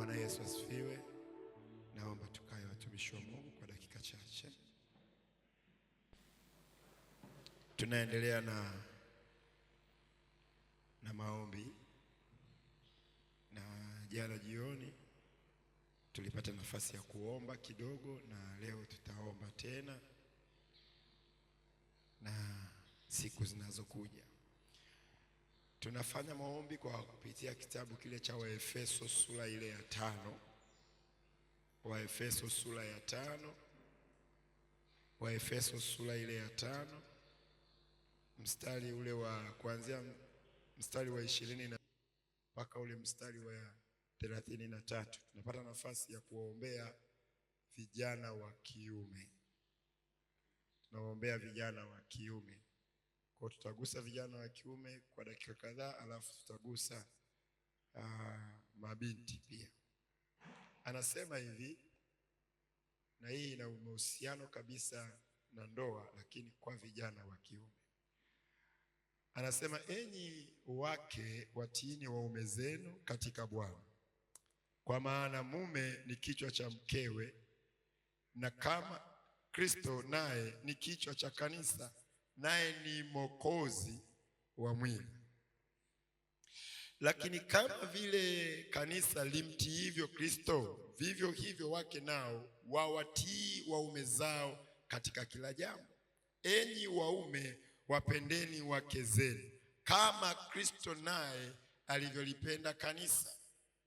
Bwana Yesu asifiwe. Naomba tukae watumishi wa Mungu kwa dakika chache. Tunaendelea na maombi, na jana jioni tulipata nafasi ya kuomba kidogo, na leo tutaomba tena na siku zinazokuja. Tunafanya maombi kwa kupitia kitabu kile cha Waefeso sura ile ya 5. Waefeso sura ya 5. Waefeso sura ile ya 5. Mstari ule wa kuanzia mstari wa 20 mpaka ule mstari wa 33. Tunapata nafasi ya kuwaombea vijana wa kiume. Tunawaombea vijana wa kiume. Kwa tutagusa vijana wa kiume kwa dakika kadhaa, alafu tutagusa mabinti pia. Anasema hivi, na hii ina uhusiano kabisa na ndoa, lakini kwa vijana wa kiume. Anasema, enyi wake watiini waume zenu katika Bwana, kwa maana mume ni kichwa cha mkewe, na kama Kristo naye ni kichwa cha kanisa, naye ni mwokozi wa mwili. Lakini kama vile kanisa limtii hivyo Kristo, vivyo hivyo wake nao wawatii waume zao katika kila jambo. Enyi waume, wapendeni wake zenu kama Kristo naye alivyolipenda kanisa.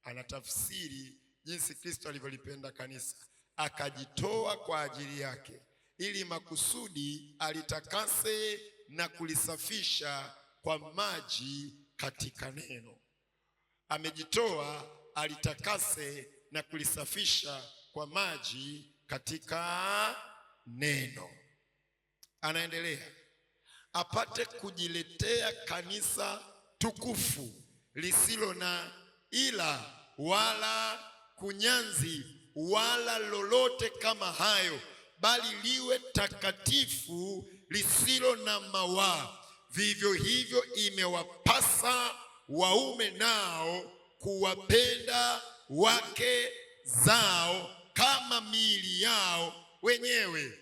Anatafsiri jinsi Kristo alivyolipenda kanisa, akajitoa kwa ajili yake, ili makusudi alitakase na kulisafisha kwa maji katika neno. Amejitoa alitakase na kulisafisha kwa maji katika neno. Anaendelea, apate kujiletea kanisa tukufu, lisilo na ila wala kunyanzi wala lolote kama hayo, bali liwe takatifu, lisilo na mawaa. Vivyo hivyo imewapasa waume nao kuwapenda wake zao kama miili yao wenyewe.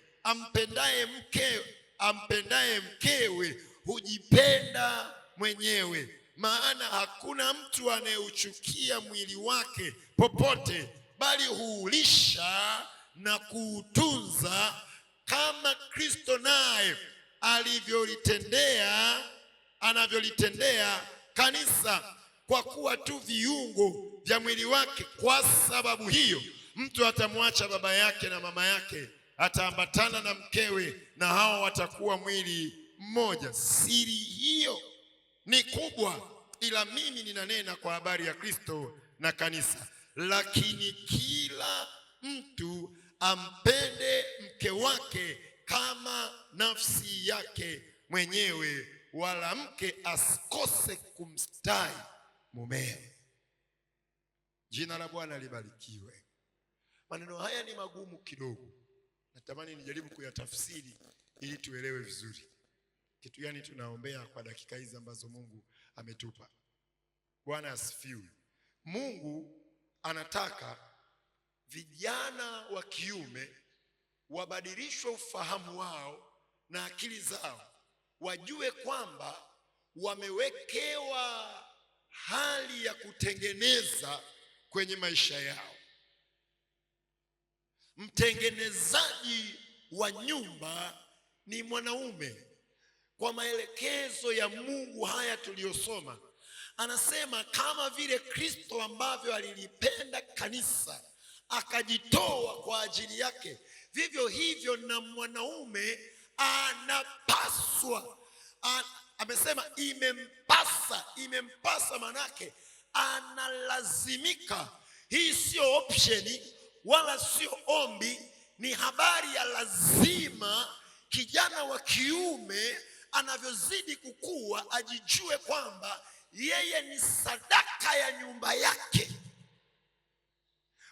Ampendaye mkewe hujipenda mwenyewe, maana hakuna mtu anayeuchukia mwili wake popote, bali huulisha na kuutunza, kama Kristo naye anavyolitendea kanisa, kwa kuwa tu viungo vya mwili wake. Kwa sababu hiyo mtu atamwacha baba yake na mama yake, ataambatana na mkewe, na hao watakuwa mwili mmoja. Siri hiyo ni kubwa, ila mimi ninanena kwa habari ya Kristo na kanisa. Lakini kila mtu ampende mke wake kama nafsi yake mwenyewe, wala mke asikose kumstahi mumewe. Jina la Bwana libarikiwe. Maneno haya ni magumu kidogo, natamani nijaribu kuyatafsiri ili tuelewe vizuri kitu gani tunaombea kwa dakika hizi ambazo Mungu ametupa. Bwana asifiwe. Mungu anataka vijana wa kiume wabadilishwe ufahamu wao na akili zao, wajue kwamba wamewekewa hali ya kutengeneza kwenye maisha yao. Mtengenezaji wa nyumba ni mwanaume. Kwa maelekezo ya Mungu haya tuliyosoma, anasema kama vile Kristo ambavyo alilipenda kanisa akajitoa kwa ajili yake, vivyo hivyo na mwanaume anapaswa. Amesema imempasa, manake analazimika. Hii sio optioni wala sio ombi, ni habari ya lazima. Kijana wa kiume anavyozidi kukua, ajijue kwamba yeye ni sadaka ya nyumba yake.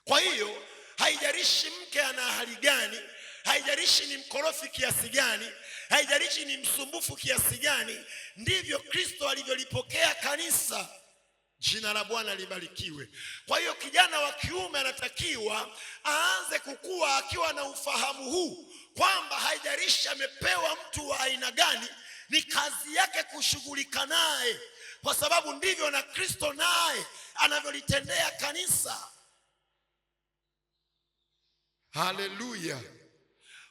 Kwa hiyo haijalishi mke ana hali gani, haijalishi ni mkorofi kiasi gani, haijalishi ni msumbufu kiasi gani, ndivyo Kristo alivyolipokea kanisa. Jina la Bwana libarikiwe. Kwa hiyo kijana wa kiume anatakiwa aanze kukua akiwa na ufahamu huu kwamba haijalishi amepewa mtu wa aina gani, ni kazi yake kushughulika naye, kwa sababu ndivyo na Kristo naye anavyolitendea kanisa. Haleluya.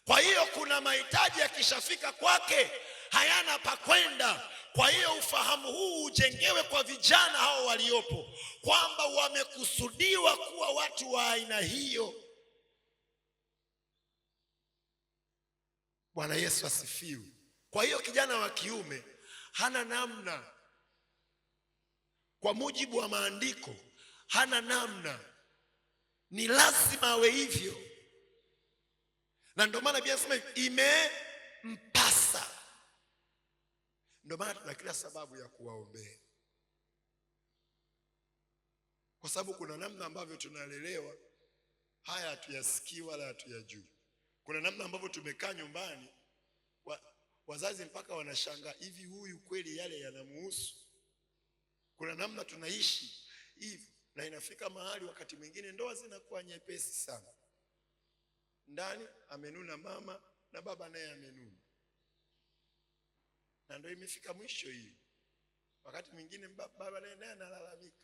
Kwa hiyo kuna mahitaji yakishafika kwake hayana pa kwenda. Kwa hiyo ufahamu huu ujengewe kwa vijana hao waliopo, kwamba wamekusudiwa kuwa watu wa aina hiyo. Bwana Yesu asifiwe. Kwa hiyo kijana wa kiume hana namna, kwa mujibu wa maandiko hana namna, ni lazima awe hivyo. Na ndio maana Biblia inasema imempasa. Ndio maana tuna kila sababu ya kuwaombea, kwa sababu kuna namna ambavyo tunalelewa haya hatuyasikii wala hatuyajui. Kuna namna ambavyo tumekaa nyumbani, wazazi mpaka wanashangaa, hivi huyu kweli yale yanamuhusu? Kuna namna tunaishi hivi, na inafika mahali wakati mwingine ndoa zinakuwa nyepesi sana. Ndani amenuna mama na baba naye amenuna, na ndio imefika mwisho hii. Wakati mwingine baba naye analalamika,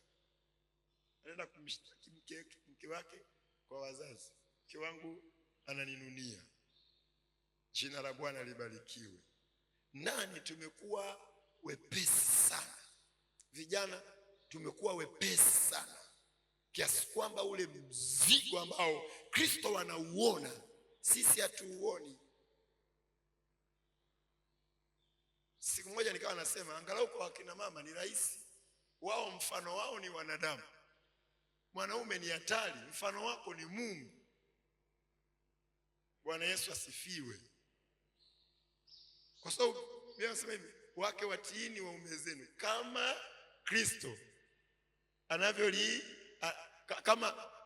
anaenda kumshtaki mke wake kwa wazazi, mke wangu ananinunia. Jina la Bwana libarikiwe. Nani tumekuwa wepesi sana, vijana tumekuwa wepesi sana, kiasi kwamba ule mzigo ambao Kristo anauona sisi hatuuoni. Siku moja nikawa nasema, angalau kwa wakina mama ni rahisi, wao mfano wao ni wanadamu. Mwanaume ni hatari, mfano wako ni Mungu. Bwana Yesu asifiwe. Kwa sababu Biblia inasema hivi, wake watiini waume zenu kama Kristo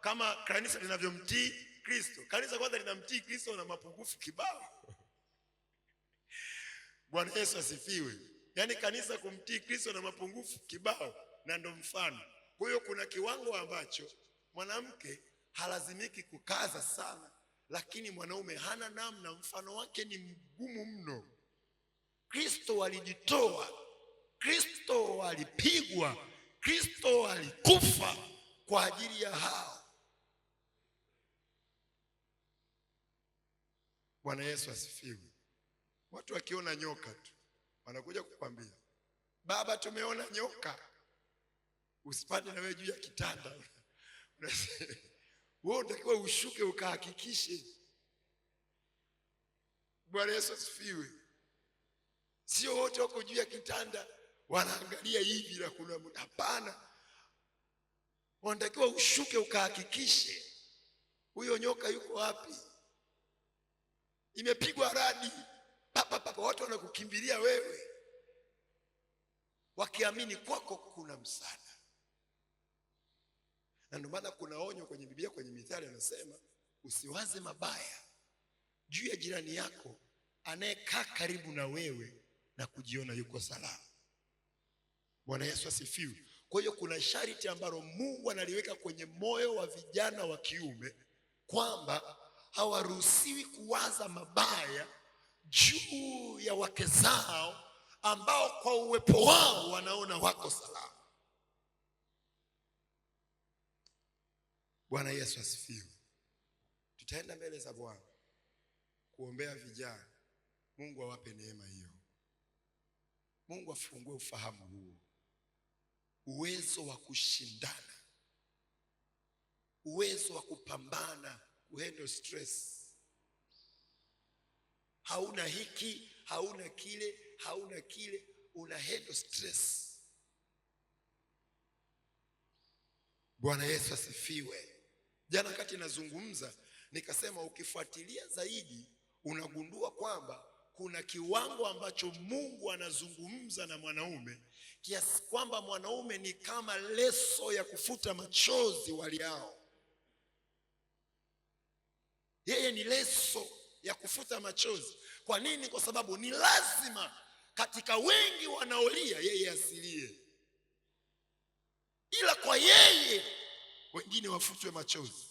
kama kanisa linavyomtii Kristo. Kanisa kwanza linamtii Kristo na mapungufu kibao. Bwana Yesu asifiwe. Yaani kanisa kumtii Kristo na mapungufu kibao, na ndo mfano. Kwa hiyo kuna kiwango ambacho mwanamke halazimiki kukaza sana, lakini mwanaume hana namna, mfano wake ni mgumu mno. Kristo alijitoa, Kristo alipigwa, Kristo alikufa kwa ajili ya hao. Bwana Yesu asifiwe. Watu wakiona nyoka tu wanakuja kukwambia, baba tumeona nyoka. Usipande na wewe juu ya kitanda. Wewe unatakiwa ushuke ukahakikishe. Bwana Yesu asifiwe. Sio wote wako juu ya kitanda wanaangalia hivi na kuna mtu. Hapana. Unatakiwa ushuke ukahakikishe huyo nyoka yuko wapi. Imepigwa radi, papa watu wanakukimbilia wewe, wakiamini kwako kuna msaada. Na ndio maana kuna onyo kwenye Biblia, kwenye Mithali anasema, usiwaze mabaya juu ya jirani yako anayekaa karibu na wewe na kujiona yuko salama. Bwana Yesu asifiwe. Kwa hiyo kuna sharti ambalo Mungu analiweka kwenye moyo wa vijana wa kiume, kwamba hawaruhusiwi kuwaza mabaya juu ya wake zao ambao kwa uwepo wao wanaona wako salama. Bwana Yesu asifiwe. Tutaenda mbele za Bwana kuombea vijana. Mungu awape neema hiyo. Mungu afungue ufahamu huo, uwezo wa kushindana, uwezo wa kupambana, kuhandle stress. Hauna hiki, hauna kile, una handle stress. Bwana Yesu asifiwe. Jana kati nazungumza nikasema, ukifuatilia zaidi unagundua kwamba kuna kiwango ambacho Mungu anazungumza na mwanaume, kiasi kwamba mwanaume ni kama leso ya kufuta machozi waliao. Yeye ni leso ya kufuta machozi. Kwa nini? Kwa sababu ni lazima katika wengi wanaolia yeye asilie. ila kwa yeye wengine wafutwe machozi.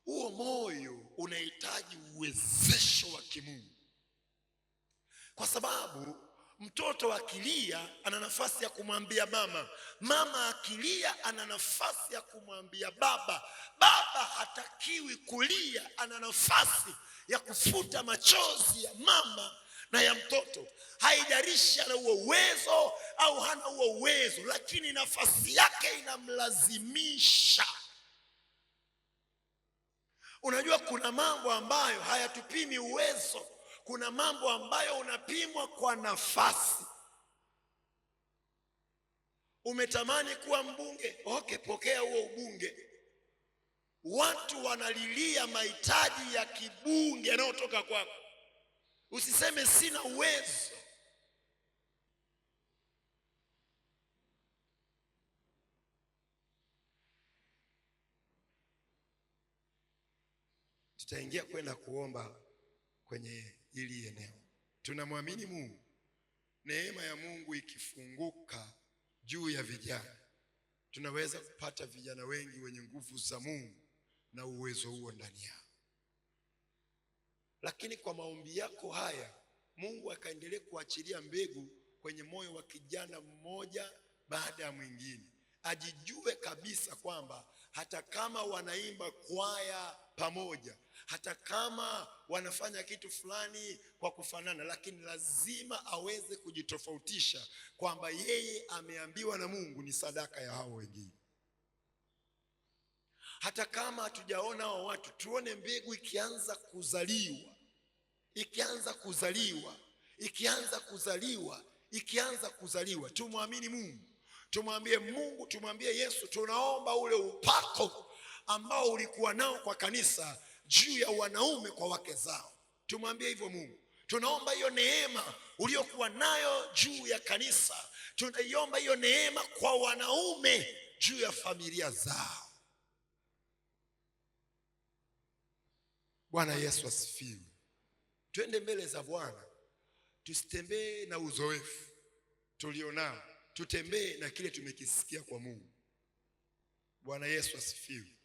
Huo moyo unahitaji uwezesho wa kimungu, kwa sababu mtoto akilia ana nafasi ya kumwambia mama, mama akilia ana nafasi ya kumwambia baba, baba hatakiwi kulia, ana nafasi ya kufuta machozi ya mama na ya mtoto. Haijalishi ana huo uwezo au hana huo uwezo, lakini nafasi yake inamlazimisha. Unajua kuna mambo ambayo hayatupimi uwezo, kuna mambo ambayo unapimwa kwa nafasi. Umetamani kuwa mbunge? Okay, pokea huo ubunge. Watu wanalilia mahitaji ya kibunge yanayotoka kwako. Usiseme sina uwezo. Tutaingia kwenda kuomba kwenye hili eneo. Tunamwamini Mungu. Neema ya Mungu ikifunguka juu ya vijana, tunaweza kupata vijana wengi wenye nguvu za Mungu na uwezo huo ndani yao. Lakini kwa maombi yako haya, Mungu akaendelea kuachilia mbegu kwenye moyo wa kijana mmoja baada ya mwingine. Ajijue kabisa kwamba hata kama wanaimba kwaya pamoja, hata kama wanafanya kitu fulani kwa kufanana, lakini lazima aweze kujitofautisha kwamba yeye ameambiwa na Mungu ni sadaka ya hao wengine. Hata kama hatujaona hao watu, tuone mbegu ikianza kuzaliwa, ikianza kuzaliwa, ikianza kuzaliwa, ikianza kuzaliwa. Tumwamini Mungu, tumwambie Mungu, tumwambie Yesu, tunaomba ule upako ambao ulikuwa nao kwa kanisa juu ya wanaume kwa wake zao. Tumwambie hivyo Mungu. Tunaomba hiyo neema uliokuwa nayo juu ya kanisa, tunaiomba hiyo neema kwa wanaume juu ya familia zao. Bwana Yesu asifiwe. Twende mbele za Bwana, tusitembee na uzoefu tulionao, tutembee na kile tumekisikia kwa Mungu. Bwana Yesu asifiwe.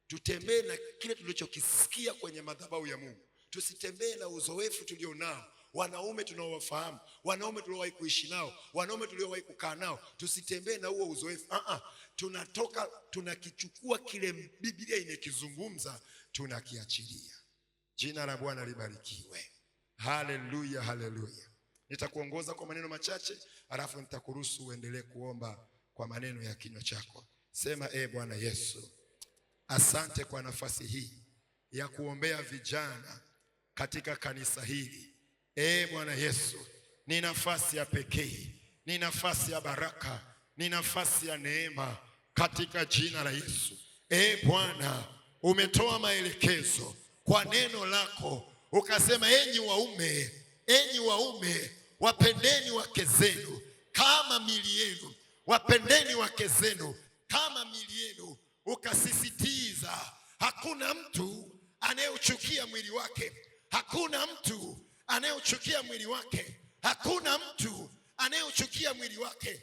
Tutembee na kile tulichokisikia kwenye madhabahu ya Mungu. Tusitembee na uzoefu tulionao, wanaume tunaowafahamu, wanaume tuliowahi kuishi nao, wanaume tuliowahi kukaa nao. Tusitembee na huo uzoefu. Tunatoka tunakichukua kile Biblia imekizungumza, tunakiachilia. Jina la Bwana libarikiwe. Haleluya, haleluya. Nitakuongoza kwa maneno machache, alafu nitakuruhusu uendelee kuomba kwa maneno ya kinywa chako. Sema, Bwana Yesu, asante kwa nafasi hii ya kuombea vijana katika kanisa hili. Bwana Yesu, ni nafasi ya pekee, ni nafasi ya baraka, ni nafasi ya neema katika jina la Yesu. Bwana, umetoa maelekezo kwa neno lako, ukasema enyi waume wapendeni wake zenu kama miili yenu, wapendeni wake zenu kama miili yenu. Ukasisitiza hakuna mtu anayeuchukia mwili wake, hakuna mtu anayeuchukia mwili wake, hakuna mtu anayeuchukia mwili wake.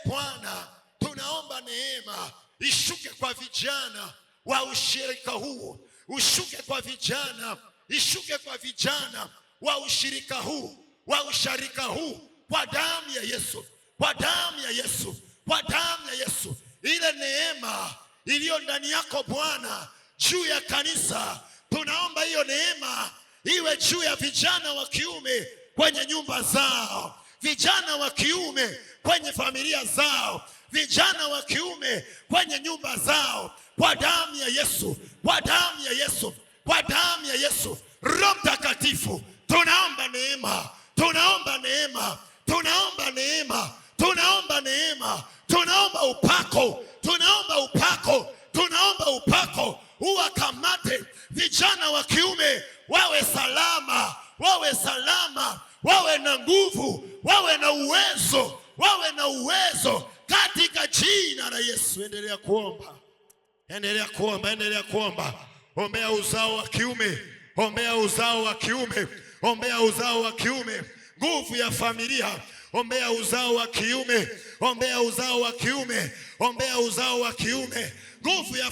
Bwana, tunaomba neema ishuke kwa vijana wa ushirika huu, ushuke kwa vijana, ishuke kwa vijana wa ushirika huu, wa usharika huu, kwa damu ya Yesu, kwa damu ya Yesu, kwa damu ya Yesu. Ile neema iliyo ndani yako Bwana juu ya kanisa, tunaomba hiyo neema iwe juu ya vijana wa kiume kwenye nyumba zao, vijana wa kiume kwenye familia zao, vijana wa kiume kwenye nyumba zao, kwa damu ya Yesu, kwa damu ya Yesu, kwa damu ya Yesu. Roho Mtakatifu, tunaomba neema, tunaomba neema, tunaomba neema, tunaomba neema, tunaomba upako, tunaomba upako, tunaomba upako uwakamate vijana wa kiume, wawe salama, wawe salama, wawe na nguvu, wawe na uwezo, wawe na uwezo katika jina la Yesu. Endelea kuomba, endelea kuomba, endelea kuomba. Ombea uzao wa kiume, ombea uzao wa kiume, ombea uzao wa kiume, nguvu ya familia. ombea uzao wa kiume, ombea uzao wa kiume, ombea uzao wa kiume. Nguvu ya